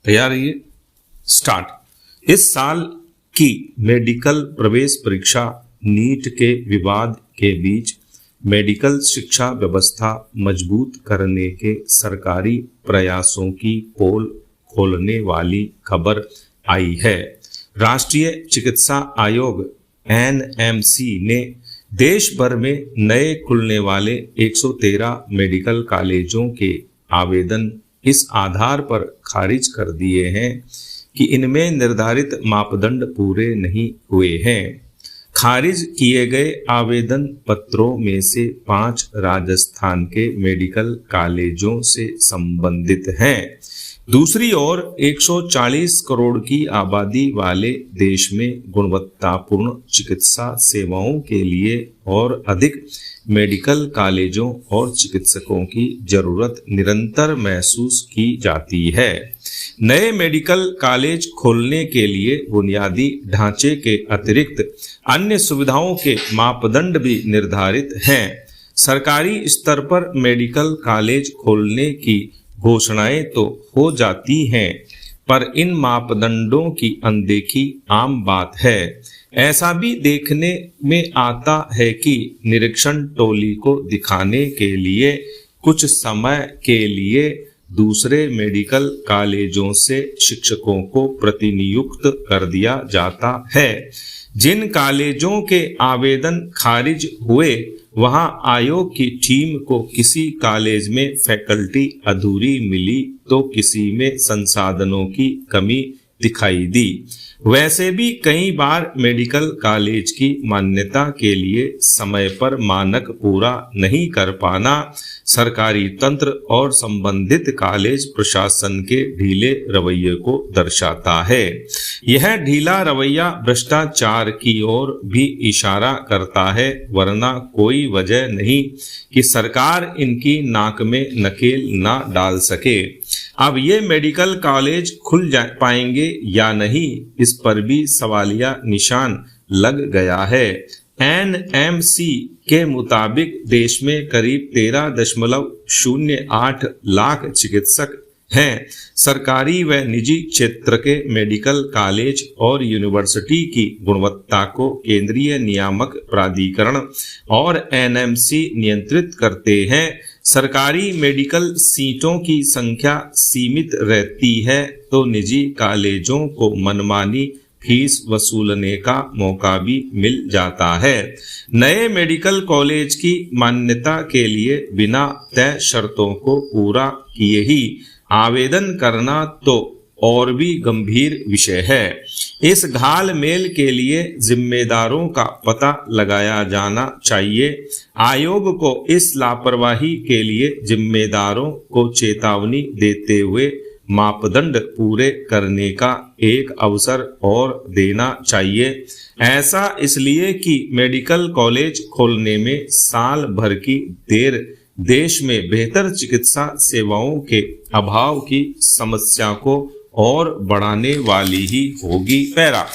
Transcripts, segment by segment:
तैयार रहिए, स्टार्ट। इस साल की मेडिकल प्रवेश परीक्षा नीट के विवाद के बीच मेडिकल शिक्षा व्यवस्था मजबूत करने के सरकारी प्रयासों की पोल खोलने वाली खबर आई है। राष्ट्रीय चिकित्सा आयोग एनएमसी ने देश भर में नए खुलने वाले 113 मेडिकल कॉलेजों के आवेदन इस आधार पर खारिज कर दिए हैं कि इनमें निर्धारित मापदंड पूरे नहीं हुए हैं। खारिज किए गए आवेदन पत्रों में से 5 राजस्थान के मेडिकल कॉलेजों से संबंधित हैं। दूसरी ओर 140 करोड़ की आबादी वाले देश में गुणवत्तापूर्ण चिकित्सा सेवाओं के लिए और अधिक मेडिकल कॉलेजों और चिकित्सकों की जरूरत निरंतर महसूस की जाती है। नए मेडिकल कॉलेज खोलने के लिए बुनियादी ढांचे के अतिरिक्त अन्य सुविधाओं के मापदंड भी निर्धारित हैं। सरकारी स्तर पर मेडिकल कॉलेज खोलने की घोषणाएं तो हो जाती हैं, पर इन मापदंडों की अनदेखी आम बात है। ऐसा भी देखने में आता है कि निरीक्षण टोली को दिखाने के लिए कुछ समय के लिए दूसरे मेडिकल कॉलेजों से शिक्षकों को प्रतिनियुक्त कर दिया जाता है। जिन कॉलेजों के आवेदन खारिज हुए, वहां आयोग की टीम को किसी कॉलेज में फैकल्टी अधूरी मिली तो किसी में संसाधनों की कमी दिखाई दी। वैसे भी कई बार मेडिकल कॉलेज की मान्यता के लिए समय पर मानक पूरा नहीं कर पाना सरकारी तंत्र और संबंधित कॉलेज प्रशासन के ढीले रवैये को दर्शाता है। यह ढीला रवैया भ्रष्टाचार की ओर भी इशारा करता है, वरना कोई वजह नहीं कि सरकार इनकी नाक में नकेल ना डाल सके। अब ये मेडिकल कॉलेज खुल पाएंगे या नहीं, इस पर भी सवालिया निशान लग गया है। एनएमसी के मुताबिक देश में करीब 13.08 लाख चिकित्सक हैं। सरकारी व निजी क्षेत्र के मेडिकल कॉलेज और यूनिवर्सिटी की गुणवत्ता को केंद्रीय नियामक प्राधिकरण और एनएमसी नियंत्रित करते हैं। सरकारी मेडिकल सीटों की संख्या सीमित रहती है तो निजी कॉलेजों को मनमानी फीस वसूलने का मौका भी मिल जाता है। नए मेडिकल कॉलेज की मान्यता के लिए बिना तय शर्तों को पूरा किए ही आवेदन करना तो और भी गंभीर विषय है। इस घाल मेल के लिए जिम्मेदारों का पता लगाया जाना चाहिए। आयोग को इस लापरवाही के लिए जिम्मेदारों को चेतावनी देते हुए मापदंड पूरे करने का एक अवसर और देना चाहिए। ऐसा इसलिए कि मेडिकल कॉलेज खोलने में साल भर की देर देश में बेहतर चिकित्सा सेवाओं के अभाव की समस्या को और बढ़ाने वाली ही होगी। पैरा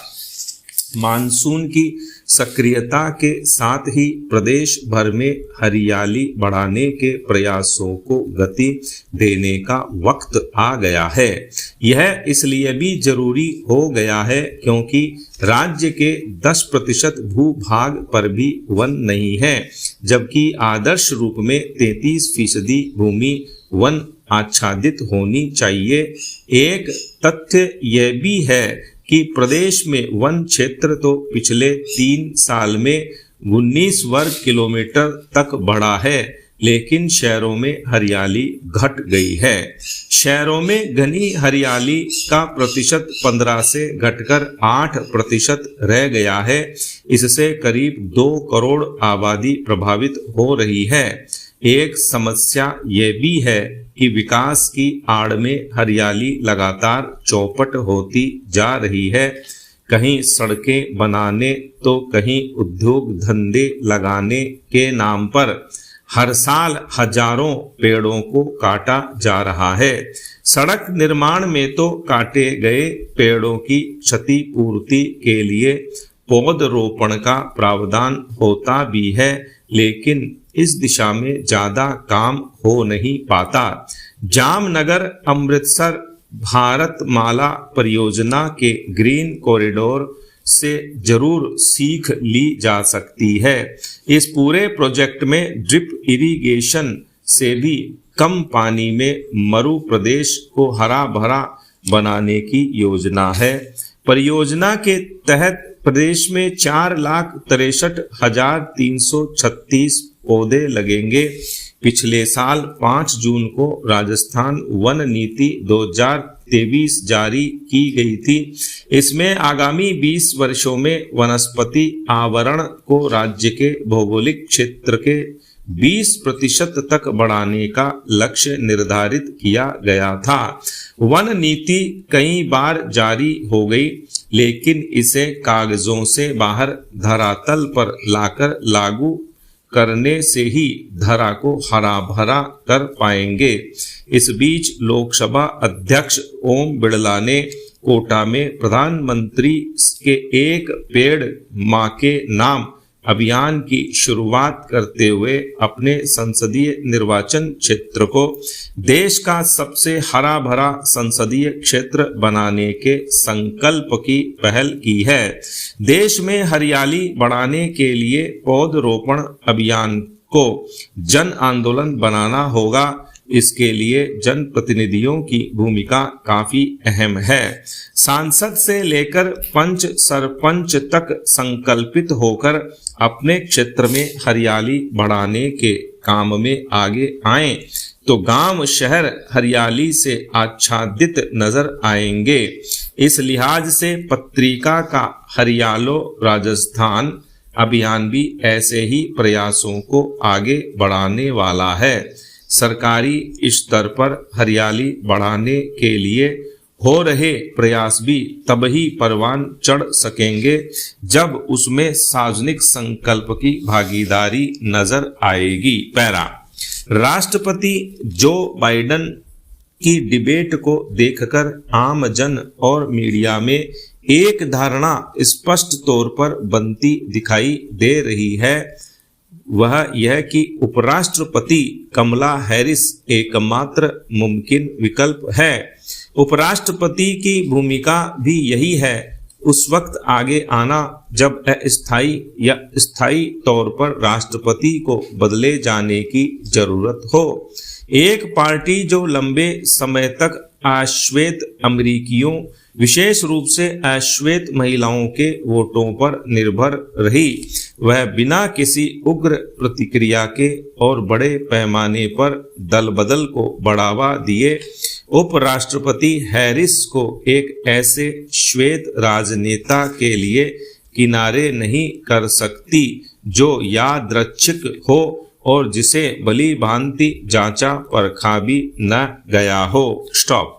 मानसून की सक्रियता के साथ ही प्रदेश भर में हरियाली बढ़ाने के प्रयासों को गति देने का वक्त आ गया है। यह इसलिए भी जरूरी हो गया है क्योंकि राज्य के 10% भूभाग पर भी वन नहीं है, जबकि आदर्श रूप में 33% भूमि वन आच्छादित होनी चाहिए। एक तथ्य यह भी है कि प्रदेश में वन क्षेत्र तो पिछले 3 साल में 19 वर्ग किलोमीटर तक बढ़ा है, लेकिन शहरों में हरियाली घट गई है। शहरों में घनी हरियाली का प्रतिशत 15 से घटकर 8% रह गया है। इससे करीब 2 करोड़ आबादी प्रभावित हो रही है। एक समस्या ये भी है कि विकास की आड़ में हरियाली लगातार चौपट होती जा रही है। कहीं सड़कें बनाने तो कहीं उद्योग धंधे लगाने के नाम पर हर साल हजारों पेड़ों को काटा जा रहा है। सड़क निर्माण में तो काटे गए पेड़ों की क्षतिपूर्ति के लिए पौधरोपण का प्रावधान होता भी है, लेकिन इस दिशा में ज्यादा काम हो नहीं पाता। जामनगर, अमृतसर भारतमाला परियोजना के ग्रीन कॉरिडोर से जरूर सीख ली जा सकती है। इस पूरे प्रोजेक्ट में ड्रिप इरिगेशन से भी कम पानी में मरु प्रदेश को हरा भरा बनाने की योजना है। परियोजना के तहत प्रदेश में 4,63,336 पौधे लगेंगे। पिछले साल 5 जून को राजस्थान वन नीति 2023 जारी की गई थी। इसमें आगामी 20 वर्षों में वनस्पति आवरण को राज्य के भौगोलिक क्षेत्र के 20% तक बढ़ाने का लक्ष्य निर्धारित किया गया था। वन नीति कई बार जारी हो गई, लेकिन इसे कागजों से बाहर धरातल पर लाकर लागू करने से ही धरा को हरा भरा कर पाएंगे। इस बीच लोकसभा अध्यक्ष ओम बिड़ला ने कोटा में प्रधानमंत्री के एक पेड़ मां के नाम अभियान की शुरुआत करते हुए अपने संसदीय निर्वाचन क्षेत्र को देश का सबसे हरा भरा संसदीय क्षेत्र बनाने के संकल्प की पहल की है। देश में हरियाली बढ़ाने के लिए पौधरोपण अभियान को जन आंदोलन बनाना होगा। इसके लिए जनप्रतिनिधियों की भूमिका काफी अहम है। सांसद से लेकर पंच सरपंच तक संकल्पित होकर अपने क्षेत्र में हरियाली बढ़ाने के काम में आगे आएं तो गांव शहर हरियाली से आच्छादित नजर आएंगे। इस लिहाज से पत्रिका का हरियालो राजस्थान अभियान भी ऐसे ही प्रयासों को आगे बढ़ाने वाला है। सरकारी स्तर पर हरियाली बढ़ाने के लिए हो रहे प्रयास भी तब ही परवान चढ़ सकेंगे जब उसमें सार्वजनिक संकल्प की भागीदारी नजर आएगी। पैरा राष्ट्रपति जो बाइडेन की डिबेट को देखकर आम जन और मीडिया में एक धारणा स्पष्ट तौर पर बनती दिखाई दे रही है, वह यह कि उपराष्ट्रपति कमला हैरिस एकमात्र मुमकिन विकल्प है। उपराष्ट्रपति की भूमिका भी यही है, उस वक्त आगे आना जब अस्थायी या स्थायी तौर पर राष्ट्रपति को बदले जाने की जरूरत हो। एक पार्टी जो लंबे समय तक अश्वेत अमेरिकियों, विशेष रूप से अश्वेत महिलाओं के वोटों पर निर्भर रही, वह बिना किसी उग्र प्रतिक्रिया के और बड़े पैमाने पर दल बदल को बढ़ावा दिए उपराष्ट्रपति हैरिस को एक ऐसे श्वेत राजनेता के लिए किनारे नहीं कर सकती जो यादृच्छिक हो और जिसे भली भांति जांचा परखा भी न गया हो। स्टॉप।